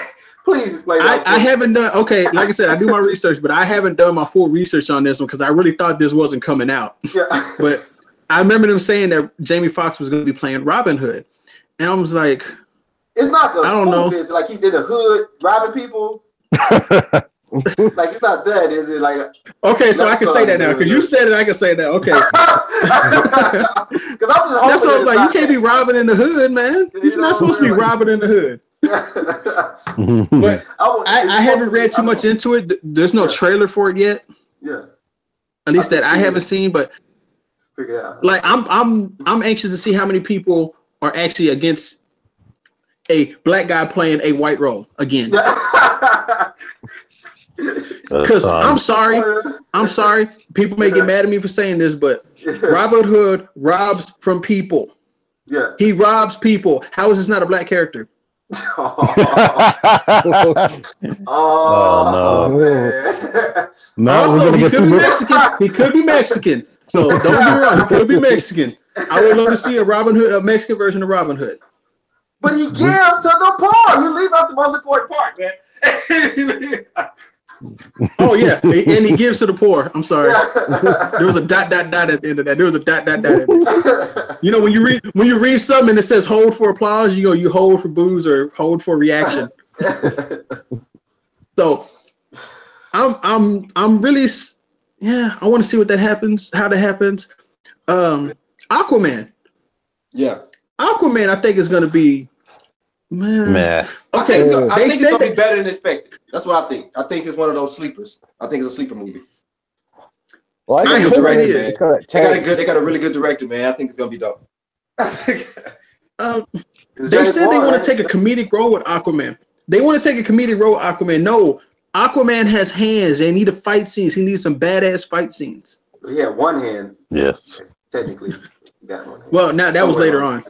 that. I haven't done like I said, I do my research, but I haven't done my full research on this one because I really thought this wasn't coming out. Yeah. But I remember them saying that Jamie Foxx was going to be playing Robin Hood. And I was like, it's not the I don't know. It's like he's in the hood robbing people. Like it's not that, is it? Like okay, so I can say that now because you said it. I can say that. Okay. Because I'm just that's what I was like. You can't be robbing in the hood, man. You're not supposed to be robbing in the hood. But I haven't read too much into it. There's no trailer for it yet. Yeah. At least that I haven't seen, but figure it out. Like I'm anxious to see how many people are actually against a black guy playing a white role again. Because I'm sorry, people may get mad at me for saying this, but Robin Hood robs from people. Yeah, he robs people. How is this not a black character? Oh no! No, also, he could be Mexican. He could be Mexican. So don't get me wrong. He could be Mexican. I would love to see a Robin Hood, a Mexican version of Robin Hood. But he gives to the poor. You leave out the most important part, man. Oh yeah, and he gives to the poor. I'm sorry. There was a ... at the end of that. There was a ... at the end of that. You know, when you read something and it says hold for applause, you hold for boos or hold for reaction. So I'm really, yeah, I want to see what that happens, how that happens. Aquaman. Yeah. Aquaman, I think is going to be, man. Okay, I think it's going to be better than expected. That's what I think. I think it's one of those sleepers. I think it's a sleeper movie. Well, I hope it is. They got a really good director, man. I think it's going to be dope. They said they want to take a comedic role with Aquaman. No, Aquaman has hands. They need a fight scenes. He needs some badass fight scenes. He had one hand. Yes. Technically, got one hand. Well, now that was later on.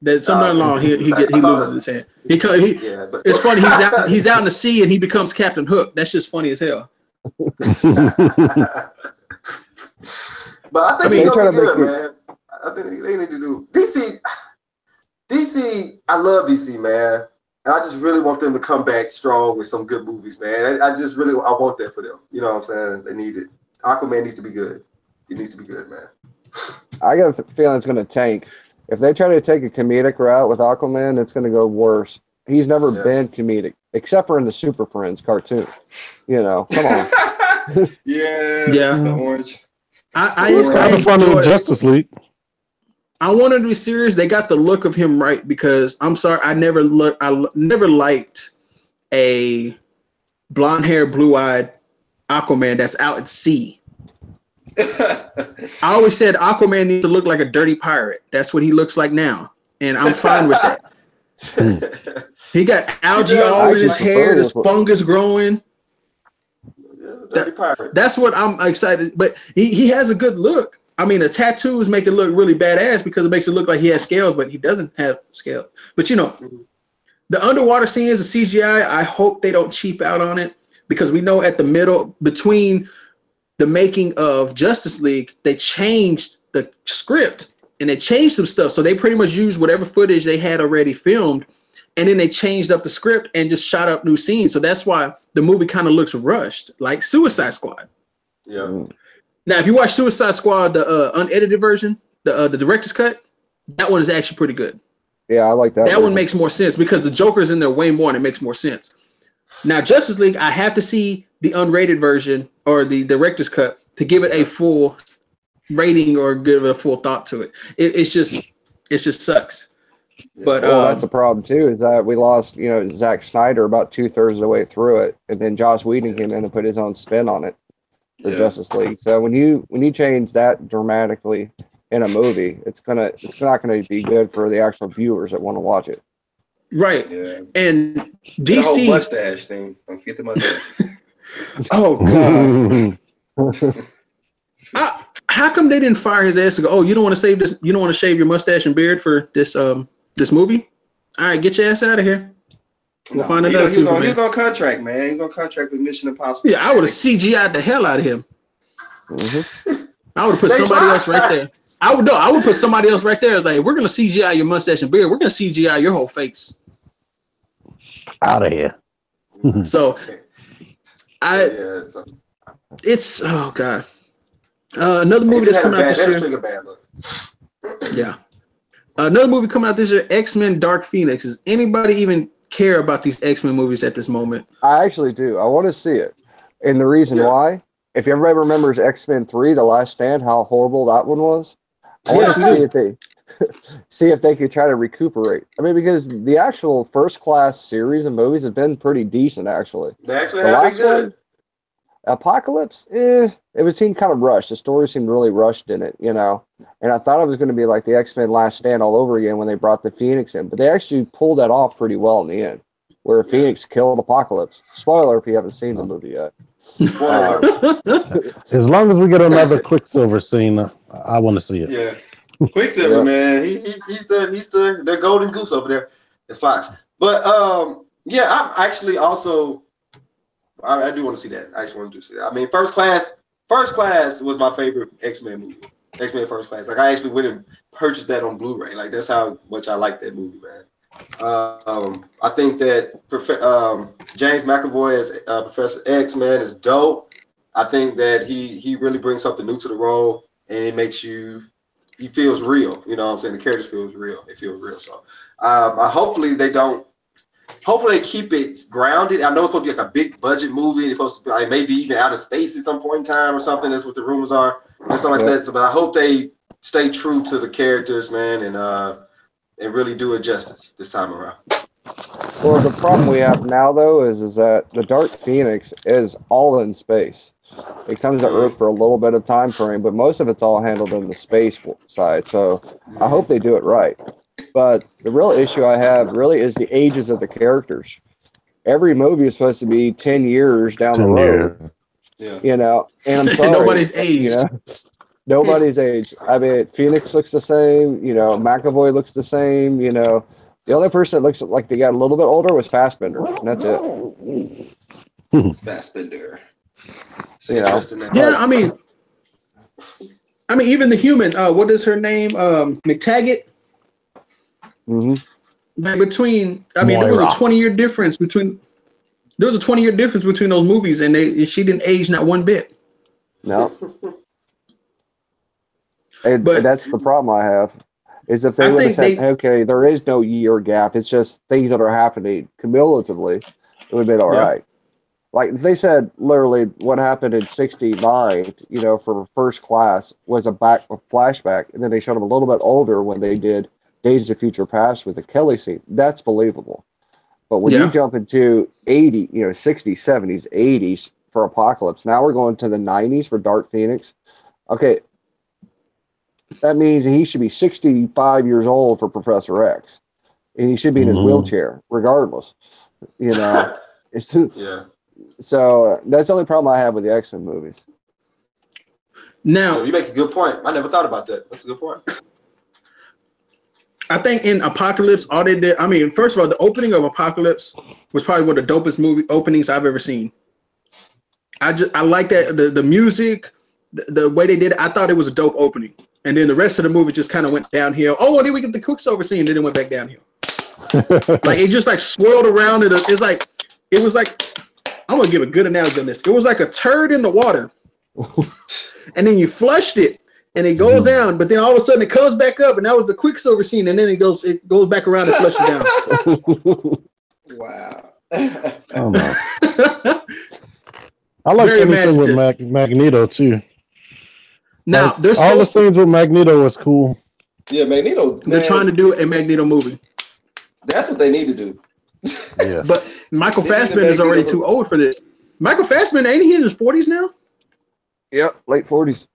That somewhere along he loses his hand. It's funny. He's out in the sea and he becomes Captain Hook. That's just funny as hell. But I think he's gonna be good, man. I think they need to do DC. I love DC, man. And I just really want them to come back strong with some good movies, man. I want that for them. You know what I'm saying? They need it. Aquaman needs to be good. He needs to be good, man. I got a feeling it's going to tank. If they try to take a comedic route with Aquaman, it's going to go worse. He's never been comedic, except for in the Super Friends cartoon. You know, come on. Yeah. The orange. I enjoy Justice League. I wanted to be serious. They got the look of him right because I'm sorry, I never liked a blonde hair, blue eyed Aquaman that's out at sea. I always said Aquaman needs to look like a dirty pirate. That's what he looks like now, and I'm fine with that. He got algae all over his hair. There's fungus growing. That's what I'm excited. But he has a good look. I mean, the tattoos make it look really badass because it makes it look like he has scales, but he doesn't have scales. But, you know, the underwater scenes, the CGI, I hope they don't cheap out on it because we know at the middle, between the making of Justice League, they changed the script and they changed some stuff. So they pretty much used whatever footage they had already filmed, and then they changed up the script and just shot up new scenes. So that's why the movie kind of looks rushed, like Suicide Squad. Yeah. Now, if you watch Suicide Squad, the unedited version, the director's cut, that one is actually pretty good. Yeah, I like that. That one makes more sense because the Joker's in there way more and it makes more sense. Now, Justice League, I have to see the unrated version or the director's cut to give it a full rating or give it a full thought to it. It just sucks. But that's the problem too, is that we lost, Zack Snyder about 2/3 of the way through it, and then Joss Whedon came in and put his own spin on it. The Justice League. So when you change that dramatically in a movie, it's not gonna be good for the actual viewers that want to watch it. Right. Yeah. And DC the whole mustache thing. Don't forget the mustache. Oh God. How come they didn't fire his ass to go, oh, you don't want to save this, you don't want to shave your mustache and beard for this movie? All right, get your ass out of here. We'll find another he was on contract, man. He was on contract with Mission Impossible. Yeah, I would have CGI'd the hell out of him. Mm-hmm. I would have put somebody else right there. I would put somebody else right there. Like, we're gonna CGI your mustache and beard. We're gonna CGI your whole face. Out of here. So, it's oh God. Another movie that's coming out this year. Yeah. Another movie coming out this year, X-Men Dark Phoenix. Does anybody even care about these X-Men movies at this moment? I actually do. I want to see it. And the reason why, if everybody remembers X-Men 3, The Last Stand, how horrible that one was, I want to see if they could try to recuperate. I mean, because the actual First Class series of movies have been pretty decent, actually. They actually have been good. Apocalypse, it seemed kind of rushed. The story seemed really rushed in it, you know. And I thought it was going to be like the X-Men Last Stand all over again when they brought the Phoenix in. But they actually pulled that off pretty well in the end, where Phoenix killed Apocalypse. Spoiler if you haven't seen the movie yet. As long as we get another Quicksilver scene, I want to see it. Yeah. Quicksilver, man. He's the golden goose over there at Fox. But yeah, I'm actually also I do want to see that. I actually want to see that. I mean, First Class was my favorite X-Men movie. X-Men First Class. Like I actually went and purchased that on Blu-ray. Like that's how much I like that movie, man. I think that James McAvoy as Professor X, man, is dope. I think that he really brings something new to the role, and it makes he feels real. You know what I'm saying? The characters feels real. They feel real. So hopefully they keep it grounded. I know it's supposed to be like a big budget movie. It's supposed to be like maybe even out of space at some point in time or something. That's what the rumors are and stuff like that. So, but I hope they stay true to the characters, man, and really do it justice this time around. Well, the problem we have now, though, is that the Dark Phoenix is all in space. It comes to Earth for a little bit of time frame, but most of it's all handled in the space side. So I hope they do it right. But the real issue I have really is the ages of the characters. Every movie is supposed to be 10 years down the road. Yeah. You know, and I'm sorry. Nobody's aged. You know? Nobody's aged. I mean, Phoenix looks the same. You know, McAvoy looks the same. You know, the only person that looks like they got a little bit older was Fassbender, and that's it. Fassbender. Yeah, I mean, even the human. What is her name? McTaggart. Mm-hmm. Like between, I mean, there was a 20-year difference between. There was a 20-year difference between those movies, and she didn't age not one bit. No. But that's the problem I have. Is if they would have said, okay, there is no year gap. It's just things that are happening cumulatively. It would have been all right. Like they said, literally, what happened in '69, you know, for First Class was a flashback, and then they showed them a little bit older when they did Days of Future Past with the Kelly scene. That's believable. But when you jump into 80, you know, 60s, 70s, 80s for Apocalypse, now we're going to the 90s for Dark Phoenix. Okay, that means he should be 65 years old for Professor X, and he should be in his wheelchair, regardless. You know, So that's the only problem I have with the X-Men movies. Now you make a good point. I never thought about that. That's a good point. I think in Apocalypse, all they did, I mean, first of all, the opening of Apocalypse was probably one of the dopest movie openings I've ever seen. I like that the music, the way they did it. I thought it was a dope opening, and then the rest of the movie just kind of went downhill. Oh, well, then we get the Quicksilver scene, and then it went back downhill. Like it just like swirled around. It was like I'm gonna give a good analogy on this. It was like a turd in the water, and then you flushed it. And it goes down, but then all of a sudden it comes back up, and that was the Quicksilver scene, and then it goes back around and flushes down. Wow. Oh no. I like everything with Magneto too. Now there's all the scenes with Magneto was cool. Yeah, Magneto. They're trying to do a Magneto movie. That's what they need to do. Yeah. But Michael Fassbender is already too old for this. Michael Fassbender, ain't he in his 40s now? Yep, late 40s.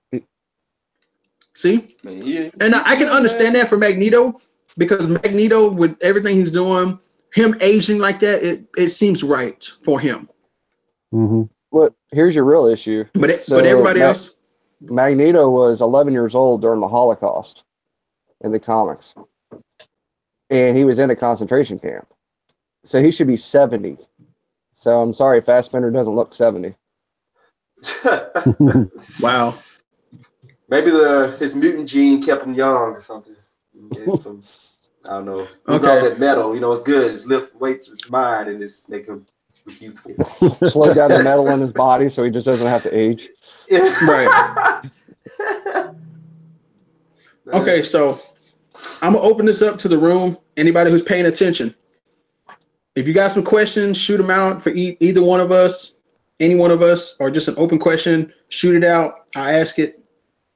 See? And I can understand that for Magneto, because Magneto, with everything he's doing, him aging like that, it seems right for him. Mm-hmm. Look, here's your real issue. But everybody else? Magneto was 11 years old during the Holocaust in the comics. And he was in a concentration camp. So he should be 70. So I'm sorry, Fassbender doesn't look 70. Wow. Maybe his mutant gene kept him young or something. Some, I don't know. Okay. All that metal, you know, it's good. It's lift weights, it's mind, and it's make him youthful. Slow down the metal in his body so he just doesn't have to age. Right. Okay, so I'm gonna open this up to the room. Anybody who's paying attention, if you got some questions, shoot them out for either one of us. any one of us, or just an open question, shoot it out. I ask it,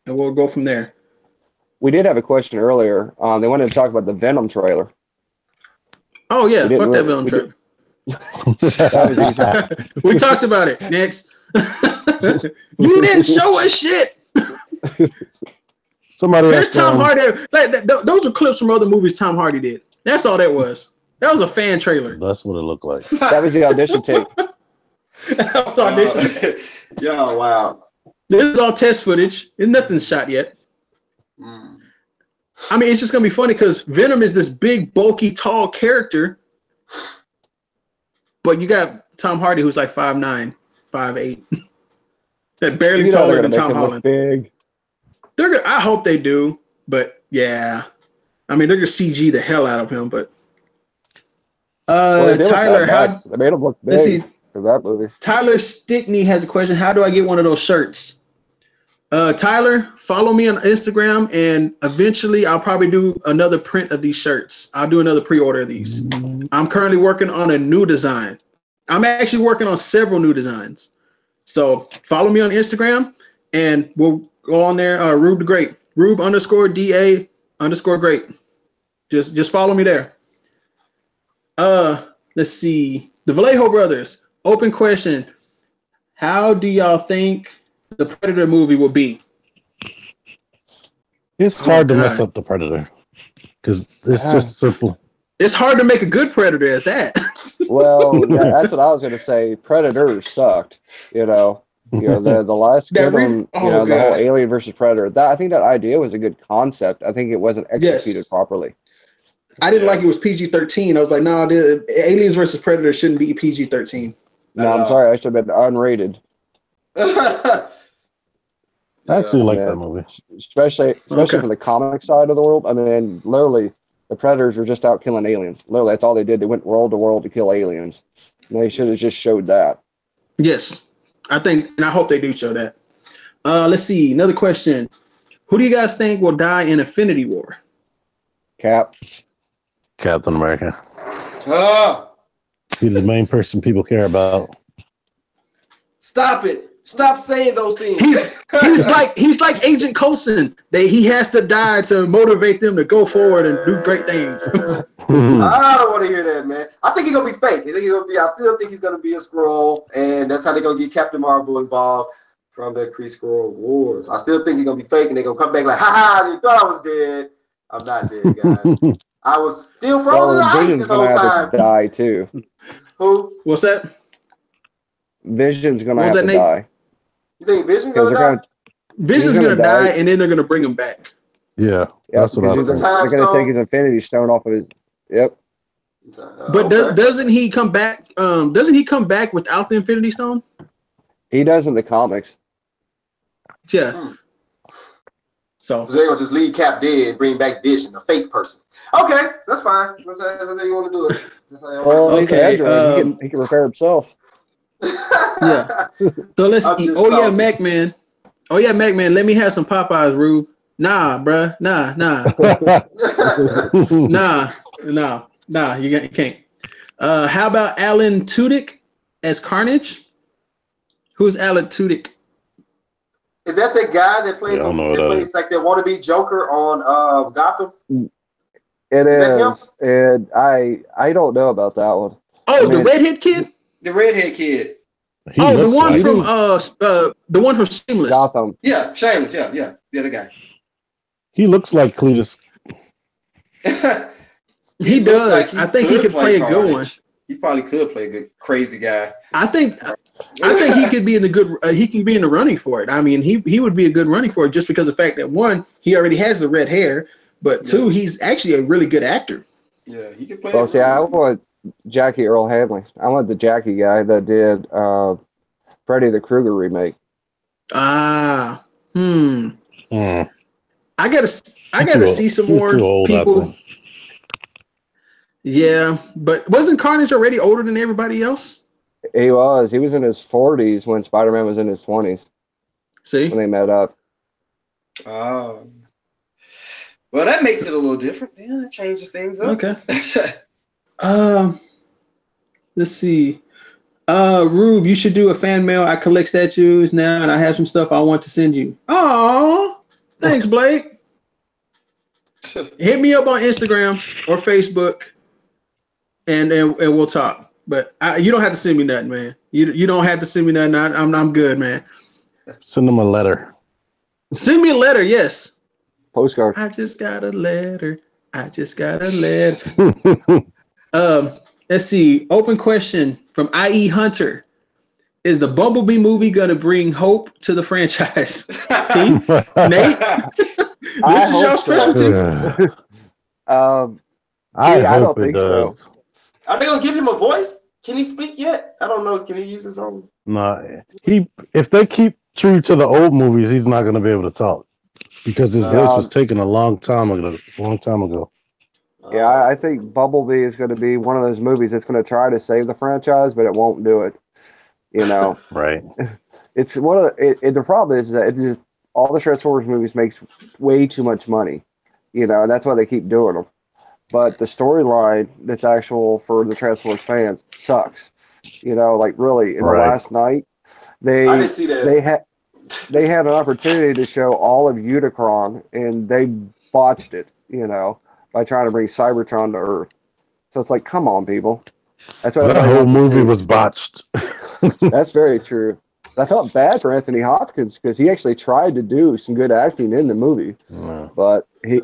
and we'll go from there. We did have a question earlier. They wanted to talk about the Venom trailer. Oh yeah, fuck that Venom trailer. We talked about it. Next. You didn't show us shit. Somebody There's Tom Hardy. Like, those are clips from other movies Tom Hardy did. That's all that was. That was a fan trailer. That's what it looked like. That was the audition tape. That was audition. Yeah, wow. This is all test footage. And nothing's shot yet. I mean, it's just gonna be funny because Venom is this big, bulky, tall character, but you got Tom Hardy who's like 5'9", 5'8", that barely taller than Tom Holland. Big. They're gonna, I hope they do, but yeah, I mean they're gonna CG the hell out of him. But Tyler, they made him look big for that movie. Tyler Stickney has a question. How do I get one of those shirts? Tyler, follow me on Instagram, and eventually I'll probably do another print of these shirts. I'll do another pre-order of these. I'm currently working on a new design. I'm actually working on several new designs. So follow me on Instagram, and we'll go on there. Rube the Great, Rube_DA_great. Just follow me there. Let's see. The Vallejo brothers. Open question. How do y'all think the Predator movie will be? It's hard to mess up the Predator because it's just simple. It's hard to make a good Predator at that. Well, yeah, that's what I was going to say. Predators sucked. The last one, the whole Alien versus Predator. I think that idea was a good concept. I think it wasn't executed properly. I didn't like it was PG-13. I was like, no, Aliens versus Predator shouldn't be PG-13. No, I'm sorry. I should have been unrated. I actually like that movie, especially for the comic side of the world. I mean, literally, the Predators were just out killing aliens. Literally, that's all they did. They went world to world to kill aliens. And they should have just showed that. Yes, I think, and I hope they do show that. Let's see. Another question. Who do you guys think will die in Infinity War? Captain America. He's the main person people care about. Stop it. Stop saying those things. He's like Agent Coulson. He has to die to motivate them to go forward and do great things. I don't want to hear that, man. I think he's gonna be fake. I still think he's gonna be a Skrull, and that's how they're gonna get Captain Marvel involved from the Kree-Skrull Wars. I still think he's gonna be fake, and they're gonna come back like, ha, you thought I was dead. I'm not dead, guys. I was still frozen in ice this whole time. Die too. Who? What's that? Vision's gonna have to die. You think Vision's gonna die? Vision's gonna die, and then they're gonna bring him back. Yeah, that's what I think. They're gonna take his Infinity Stone off of his. Yep. But doesn't he come back? Doesn't he come back without the Infinity Stone? He does in the comics. Yeah. So they're gonna just leave Cap dead and bring back Vision, a fake person. Okay, that's fine. That's how you want to do it. Well, okay. He can repair himself. Yeah. So let's see. Mac-Man. Let me have some Popeyes, Rube. Nah, bruh. Nah. nah. You can't. How about Alan Tudyk as Carnage? Who's Alan Tudyk? Is that the guy that plays like the wannabe Joker on Gotham? It is. And I don't know about that one. Oh, the redhead kid? The redhead kid. The one from Shameless. Gotham. Yeah, Shameless. Yeah, the other guy. He looks like Cletus. He does. I think he could play a good one. He probably could play a good crazy guy. I think he could be in the good. He can be in the running for it. I mean, he would be a good running for it just because of the fact that one, he already has the red hair, but two, he's actually a really good actor. Yeah, he can play. Well, see, I want Jackie Earl Haley. I want the Jackie guy that did Freddy the Krueger remake. I gotta see some more people. Yeah, but wasn't Carnage already older than everybody else? He was. He was in his 40s when Spider-Man was in his 20s. See? When they met up. Oh. Well, that makes it a little different. Yeah, that changes things up. Okay. Let's see. Rube, you should do a fan mail. I collect statues now, and I have some stuff I want to send you. Oh, thanks, Blake. Hit me up on Instagram or Facebook, and we'll talk. But you don't have to send me nothing, man. You don't have to send me nothing. I'm good, man. Send them a letter. Send me a letter, yes. Postcard. I just got a letter. Let's see. Open question from IE Hunter. Is the Bumblebee movie going to bring hope to the franchise? Team? Nate? This is your specialty. I don't think so. Are they going to give him a voice? Can he speak yet? I don't know. Can he use his own? No. If they keep true to the old movies, he's not going to be able to talk because his voice was taken a long time ago. Yeah, I think Bumblebee is going to be one of those movies that's going to try to save the franchise, but it won't do it. You know, right? It's one of the problem is that it just all the Transformers movies makes way too much money. You know, and that's why they keep doing them. But the storyline that's actual for the Transformers fans sucks. You know, like really in the last night, I didn't see that. They had an opportunity to show all of Unicron, and they botched it. You know, by trying to bring Cybertron to Earth. So it's like, come on, people. That's why the whole movie was botched. That's very true. I felt bad for Anthony Hopkins because he actually tried to do some good acting in the movie, but he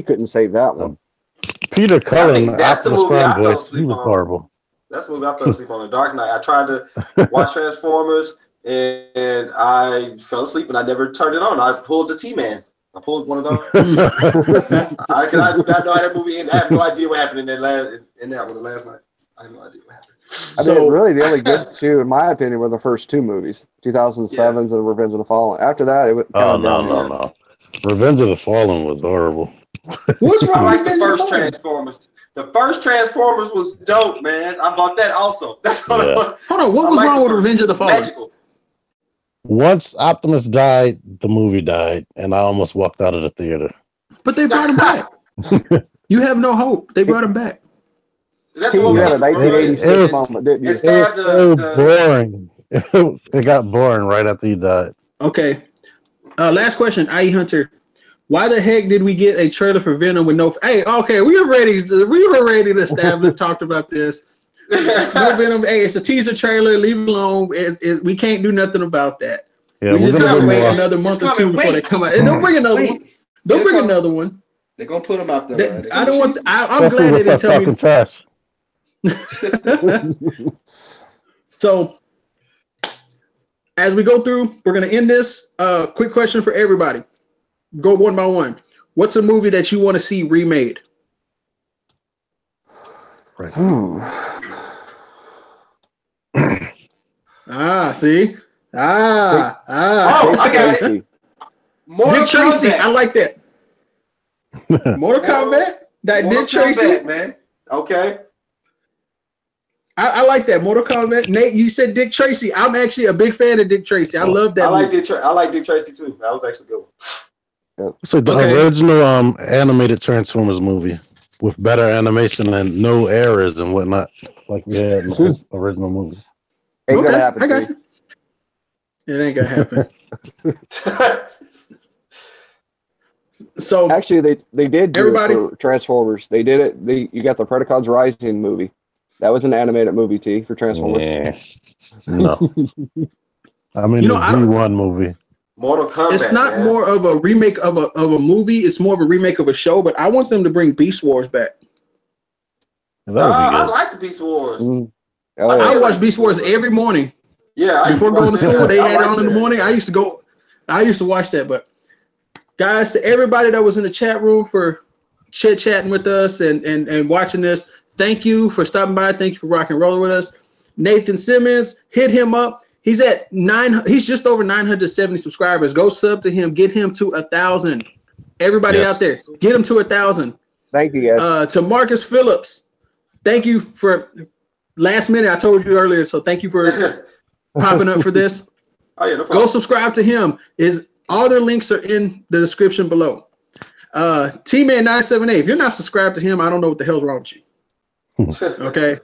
couldn't save that one. Peter Cullen, that's the movie I voice, he was horrible. That's the movie I fell asleep on. The Dark Knight. I tried to watch Transformers and I fell asleep and I never turned it on. I pulled the T-Man. I pulled one of those. I do not know how that movie ended. I have no idea what happened in that last night. I have no idea what happened. I mean, really, the only good two, in my opinion, were the first two movies, 2007's and Revenge of the Fallen. After that, it went no. Revenge of the Fallen was horrible. What's wrong with the first Transformers? The first Transformers was dope, man. I bought that also. That's what Hold on, what was wrong with Revenge of the Fallen? Magical. Once Optimus died, the movie died, and I almost walked out of the theater. But they brought him back. You have no hope. They brought him back. You had a 1986 moment, didn't you? It was boring. It got boring right after he died. Okay. Last question, IE Hunter. Why the heck did we get a trailer for Venom with no? Hey, okay, we were ready to establish, talked about this. No Venom. Hey, it's a teaser trailer. Leave it alone. We can't do nothing about that. Yeah, we just gotta wait another month or two before they come out. And don't bring another one. Don't bring another one. They're gonna put them out there. I don't want. I'm glad they didn't tell me. Trash. So, as we go through, we're going to end this. Quick question for everybody. Go one by one. What's a movie that you want to see remade? Right. See? Oh, I got it. Dick Tracy. I like that. Mortal Kombat. Dick Tracy, man. Okay. I like that. Mortal Kombat. Nate, you said Dick Tracy. I'm actually a big fan of Dick Tracy. I love that. I like Dick Tracy too. That was actually good. So the original animated Transformers movie with better animation and no errors and whatnot, like we had in the original movie. Ain't gonna happen. I got you. It ain't gonna happen. So actually, they did do it for Transformers. They did it. You got the Predacons Rising movie. That was an animated movie, T, for Transformers. Yeah. No. I mean, the G1 movie. Mortal Kombat. It's not more of a remake of a movie. It's more of a remake of a show. But I want them to bring Beast Wars back. I like the Beast Wars. I watch Beast Wars every morning. Yeah. Before going to school, they had it on in the morning. I used to watch that. But guys, to everybody that was in the chat room for chit-chatting with us and watching this, thank you for stopping by. Thank you for rock and rolling with us. Nathan Simmons, hit him up. He's at He's just over 970 subscribers. Go sub to him. Get him to 1,000. Everybody out there, get him to 1,000. Thank you, guys. To Marcus Phillips, thank you for last minute. I told you earlier, so thank you for popping up for this. Oh yeah, no problem. Go subscribe to him. All their links are in the description below. T-Man 978. If you're not subscribed to him, I don't know what the hell's wrong with you. Okay,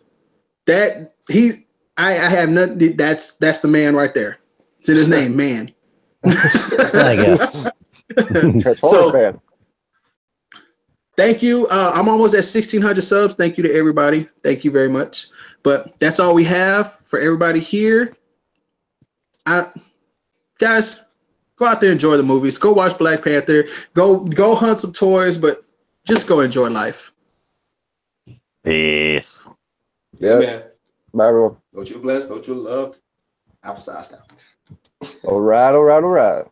I have nothing. That's the man right there. It's in his name, man. I guess. Transformers fan. Thank you. I'm almost at 1,600 subs. Thank you to everybody. Thank you very much. But that's all we have for everybody here. Guys, go out there, enjoy the movies. Go watch Black Panther. Go hunt some toys, but just go enjoy life. Peace. Yeah, man. Bye, everyone. Don't you blessed? Don't you loved? Alpha size down. All right.